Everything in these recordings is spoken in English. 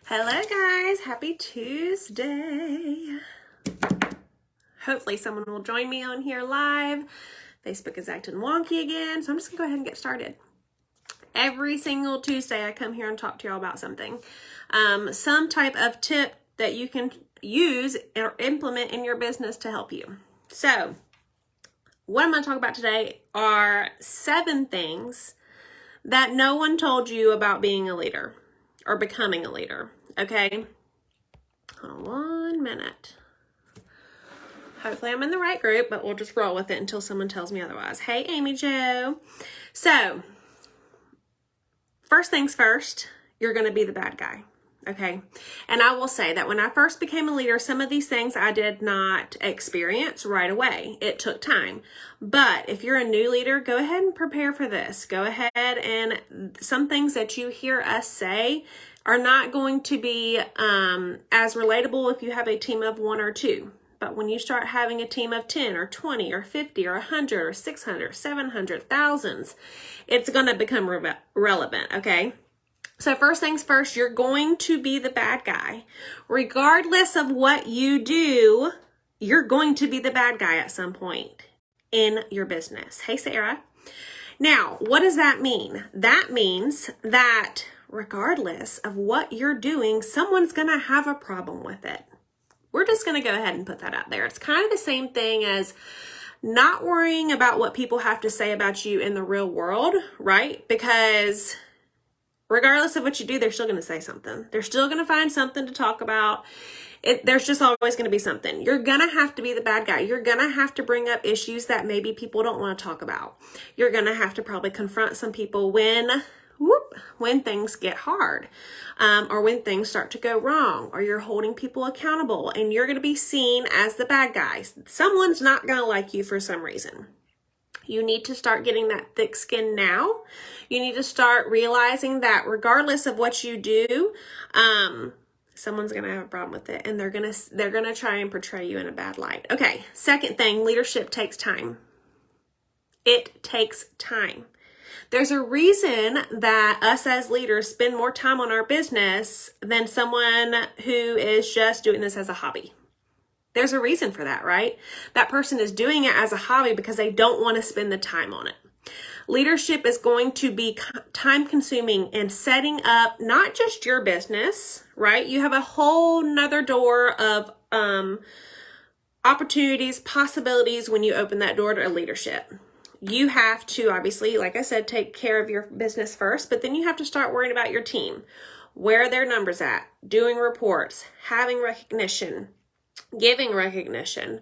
Hello guys, happy Tuesday. Hopefully someone will join me on here live. Facebook is acting wonky again, so I'm just gonna go ahead and get started. Every single Tuesday I come here and talk to y'all about something. Some type of tip that you can use or implement in your business to help you. So what I'm gonna talk about today are 7 things that no one told you about being a leader or becoming a leader, okay? Hold on 1 minute. Hopefully I'm in the right group, but we'll just roll with it until someone tells me otherwise. Hey, Amy Jo. So, first things first, you're going to be the bad guy, okay? And I will say that when I first became a leader, some of these things I did not experience right away. It took time. But if you're a new leader, go ahead and prepare for this. Go ahead and some things that you hear us say are not going to be as relatable if you have a team of 1 or 2. But when you start having a team of 10 or 20 or 50 or 100 or 600, 700, thousands, it's going to become relevant, okay? So first things first, you're going to be the bad guy. Regardless of what you do, you're going to be the bad guy at some point in your business. Hey, Sarah. Now, what does that mean? That means that regardless of what you're doing, someone's going to have a problem with it. We're just going to go ahead and put that out there. It's kind of the same thing as not worrying about what people have to say about you in the real world, right? Because regardless of what you do, they're still going to say something. They're still going to find something to talk about. There's just always going to be something. You're going to have to be the bad guy. You're going to have to bring up issues that maybe people don't want to talk about. You're going to have to probably confront some people when things get hard, or when things start to go wrong, or you're holding people accountable and you're going to be seen as the bad guy. Someone's not going to like you for some reason. You need to start getting that thick skin now. You need to start realizing that regardless of what you do, someone's going to have a problem with it, and they're going to try and portray you in a bad light. Okay. Second thing, leadership takes time. It takes time. There's a reason that us as leaders spend more time on our business than someone who is just doing this as a hobby. There's a reason for that, right? That person is doing it as a hobby because they don't want to spend the time on it. Leadership is going to be time consuming and setting up not just your business, right? You have a whole nother door of opportunities, possibilities when you open that door to leadership. You have to, obviously, like I said, take care of your business first, but then you have to start worrying about your team. Where are their numbers at? Doing reports, having recognition, giving recognition,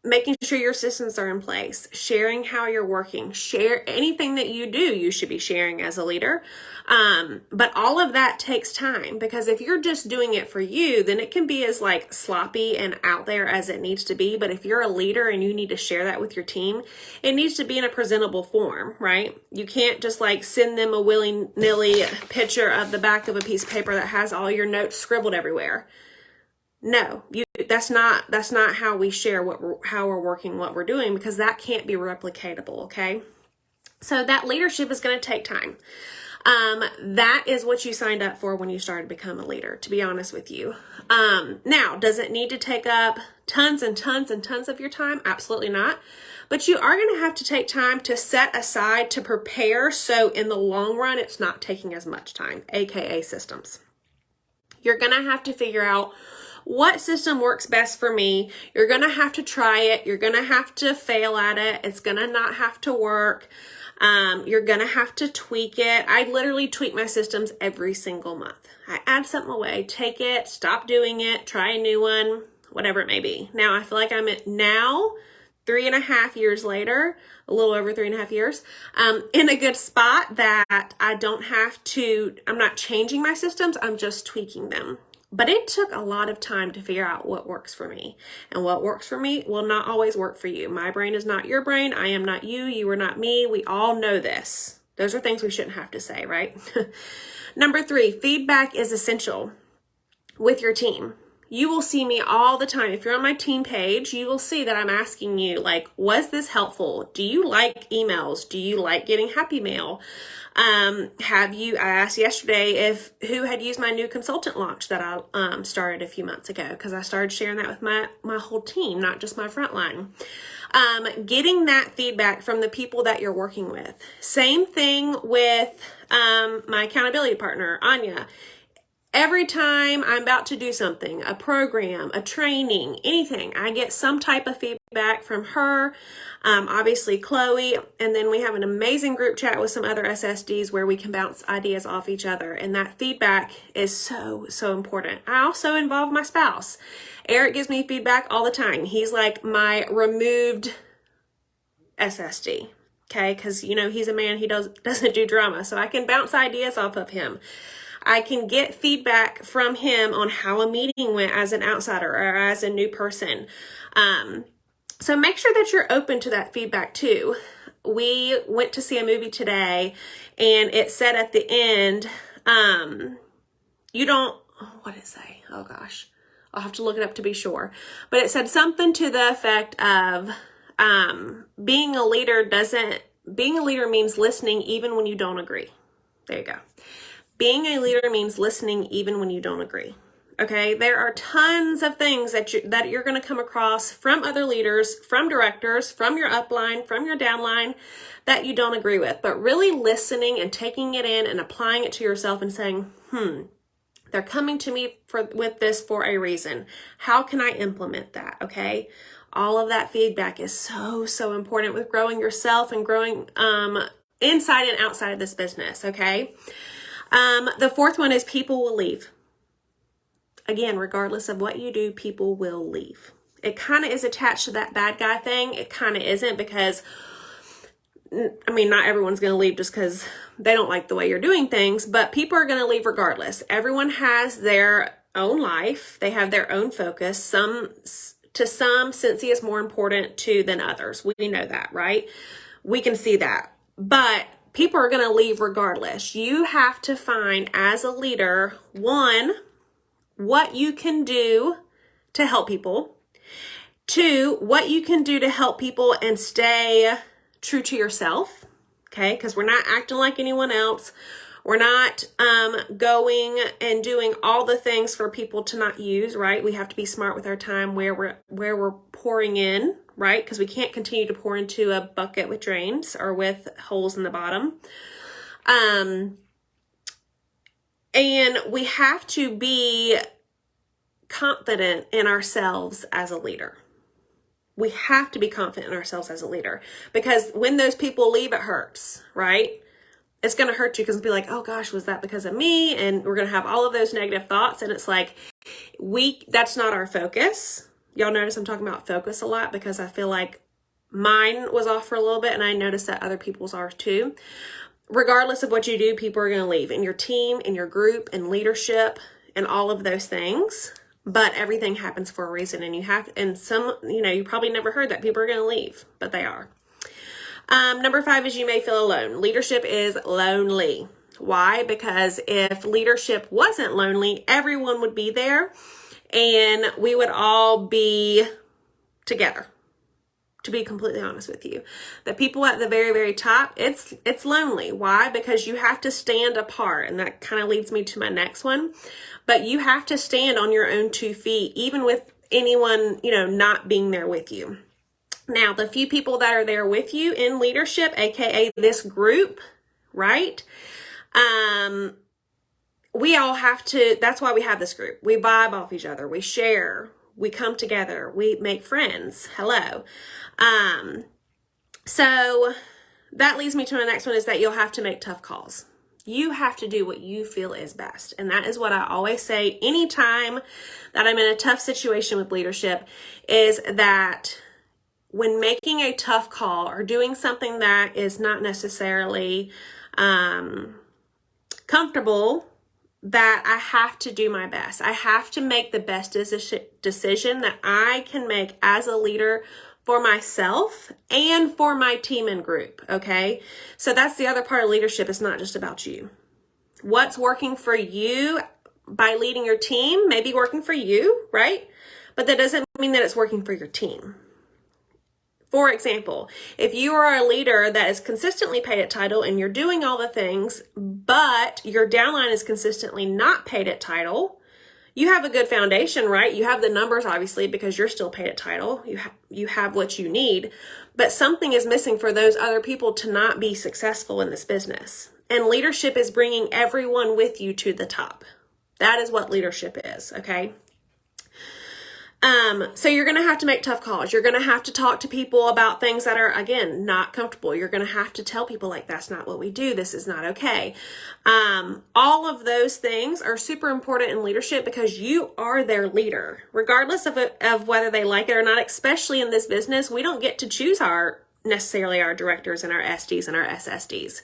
making sure your systems are in place, sharing how you're working, share anything that you do, you should be sharing as a leader. But all of that takes time, because if you're just doing it for you, then it can be as like sloppy and out there as it needs to be. But if you're a leader and you need to share that with your team, it needs to be in a presentable form, right? You can't just like send them a willy-nilly picture of the back of a piece of paper that has all your notes scribbled everywhere. No, that's not how we share how we're working, what we're doing, because that can't be replicatable, okay? So that leadership is going to take time. That is what you signed up for when you started to become a leader, to be honest with you. Now, does it need to take up tons and tons and tons of your time? Absolutely not. But you are going to have to take time to set aside to prepare, so in the long run, it's not taking as much time, aka systems. You're going to have to figure out what system works best for me. You're going to have to try it. You're going to have to fail at it. It's going to not have to work. You're going to have to tweak it. I literally tweak my systems every single month. I add something away, take it, stop doing it, try a new one, whatever it may be. Now, I feel like I'm at now 3.5 years later, a little over 3.5 years, in a good spot that I'm not changing my systems. I'm just tweaking them. But it took a lot of time to figure out what works for me. And what works for me will not always work for you. My brain is not your brain. I am not you. You are not me. We all know this. Those are things we shouldn't have to say, right? Number 3, feedback is essential with your team. you will see me all the time. If you're on my team page, you will see that I'm asking you, like, was this helpful? Do you like emails? Do you like getting happy mail? I asked yesterday who had used my new consultant launch that I started a few months ago, because I started sharing that with my whole team, not just my frontline. Getting that feedback from the people that you're working with. Same thing with my accountability partner, Anya. Every time I'm about to do something, a program, a training, anything, I get some type of feedback from her, obviously Chloe, and then we have an amazing group chat with some other SSDs where we can bounce ideas off each other, and that feedback is so, so important. I also involve my spouse. Eric gives me feedback all the time. He's like my removed SSD, okay? Because, he's a man, he doesn't do drama, so I can bounce ideas off of him. I can get feedback from him on how a meeting went as an outsider or as a new person. So make sure that you're open to that feedback too. We went to see a movie today, and it said at the end, what did it say? Oh gosh, I'll have to look it up to be sure. But it said something to the effect of, being a leader means listening even when you don't agree. There you go. Being a leader means listening even when you don't agree. Okay, there are tons of things that you're going to come across from other leaders, from directors, from your upline, from your downline that you don't agree with. But really listening and taking it in and applying it to yourself and saying, they're coming to me with this for a reason. How can I implement that? Okay, all of that feedback is so, so important with growing yourself and growing inside and outside of this business. Okay. The fourth one is people will leave. Again, regardless of what you do, people will leave. It kind of is attached to that bad guy thing. It kind of isn't, because, not everyone's going to leave just because they don't like the way you're doing things, but people are going to leave regardless. Everyone has their own life. They have their own focus. To some, Cincy is more important than others. We know that, right? We can see that. But people are going to leave regardless. You have to find, as a leader, one, what you can do to help people. Two, what you can do to help people and stay true to yourself. Okay, because we're not acting like anyone else. We're not going and doing all the things for people to not use, right? We have to be smart with our time where we're pouring in, right? Because we can't continue to pour into a bucket with drains or with holes in the bottom. And we have to be confident in ourselves as a leader. We have to be confident in ourselves as a leader, because when those people leave, it hurts, right? It's going to hurt you, because it'll be like, oh gosh, was that because of me? And we're going to have all of those negative thoughts. And it's like, that's not our focus. Y'all notice I'm talking about focus a lot, because I feel like mine was off for a little bit, and I noticed that other people's are too. Regardless of what you do, people are going to leave in your team, in your group, in leadership, and all of those things. But everything happens for a reason, and you probably never heard that people are going to leave, but they are. Number 5 is you may feel alone. Leadership is lonely. Why? Because if leadership wasn't lonely, everyone would be there and we would all be together. To be completely honest with you, the people at the very, very top, it's lonely. Why? Because you have to stand apart. And that kind of leads me to my next one. But you have to stand on your own 2 feet, even with anyone, not being there with you. Now, the few people that are there with you in leadership, aka this group, right? We all have to, that's why we have this group. We vibe off each other. We share. We come together. We make friends. Hello. So that leads me to my next one, is that you'll have to make tough calls. You have to do what you feel is best. And that is what I always say anytime that I'm in a tough situation with leadership, is that when making a tough call or doing something that is not necessarily comfortable, that I have to do my best. I have to make the best decision that I can make as a leader for myself and for my team and group, okay? So that's the other part of leadership. It's not just about you. What's working for you by leading your team may be working for you, right? But that doesn't mean that it's working for your team. For example, if you are a leader that is consistently paid at title and you're doing all the things, but your downline is consistently not paid at title, you have a good foundation, right? You have the numbers, obviously, because you're still paid at title. You have what you need, but something is missing for those other people to not be successful in this business. And leadership is bringing everyone with you to the top. That is what leadership is, okay? So you're going to have to make tough calls. You're going to have to talk to people about things that are, again, not comfortable. You're going to have to tell people like, that's not what we do. This is not okay. All of those things are super important in leadership because you are their leader, regardless of whether they like it or not, especially in this business. We don't get to choose necessarily our directors and our SDs and our SSDs,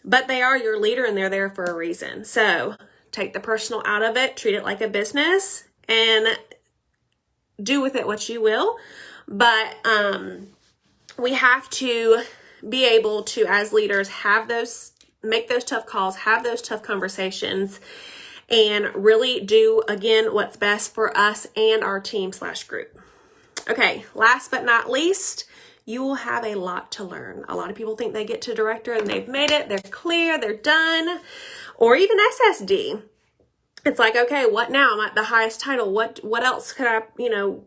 but they are your leader and they're there for a reason. So take the personal out of it, treat it like a business, and do with it what you will. But we have to be able to, as leaders, make those tough calls, have those tough conversations, and really do, again, what's best for us and our team/group. Okay, last but not least, you will have a lot to learn. A lot of people think they get to director and they've made it, they're clear, they're done, or even SSD. It's like, okay, what now? I'm at the highest title. What else could I,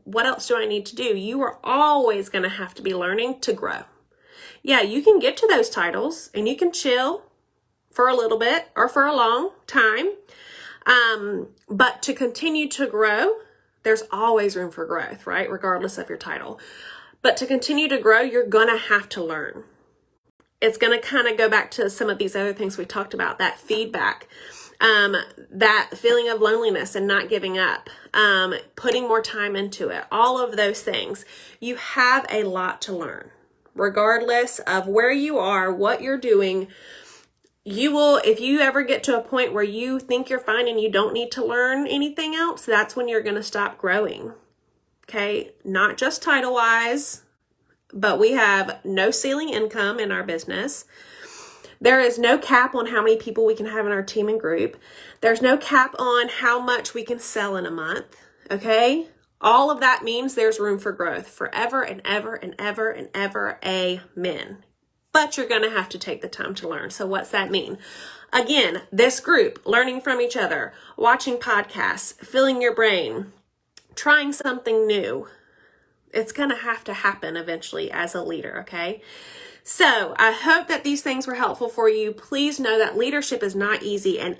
what else do I need to do? You are always going to have to be learning to grow. Yeah, you can get to those titles and you can chill for a little bit or for a long time. But to continue to grow, there's always room for growth, right? Regardless of your title. But to continue to grow, you're going to have to learn. It's going to kind of go back to some of these other things we talked about, that feedback. That feeling of loneliness and not giving up, putting more time into it, all of those things. You have a lot to learn. Regardless of where you are, what you're doing, you will, if you ever get to a point where you think you're fine and you don't need to learn anything else, that's when you're going to stop growing. Okay? Not just title-wise, but we have no ceiling income in our business. There is no cap on how many people we can have in our team and group. There's no cap on how much we can sell in a month, okay? All of that means there's room for growth forever and ever and ever and ever. Amen. But you're going to have to take the time to learn. So what's that mean? Again, this group, learning from each other, watching podcasts, filling your brain, trying something new. It's going to have to happen eventually as a leader, okay? So I hope that these things were helpful for you. Please know that leadership is not easy. And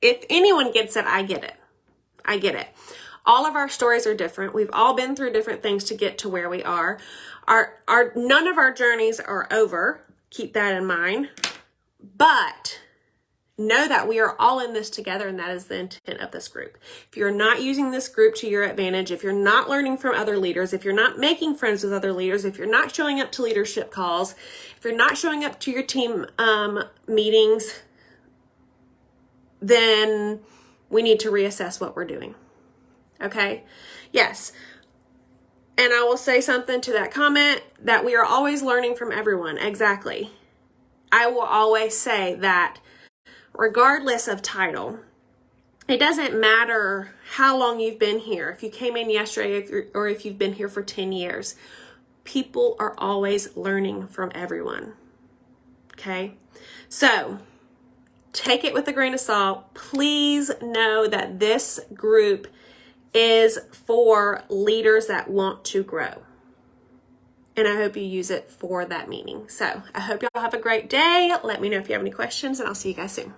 if anyone gets it, I get it. I get it. All of our stories are different. We've all been through different things to get to where we are. None of our journeys are over. Keep that in mind. But know that we are all in this together, and that is the intent of this group. If you're not using this group to your advantage, if you're not learning from other leaders, if you're not making friends with other leaders, if you're not showing up to leadership calls, if you're not showing up to your team meetings, then we need to reassess what we're doing. Okay? Yes. And I will say something to that comment, that we are always learning from everyone. Exactly. I will always say that regardless of title, it doesn't matter how long you've been here. If you came in yesterday or if you've been here for 10 years, people are always learning from everyone. Okay? So take it with a grain of salt. Please know that this group is for leaders that want to grow. And I hope you use it for that meaning. So I hope y'all have a great day. Let me know if you have any questions, and I'll see you guys soon.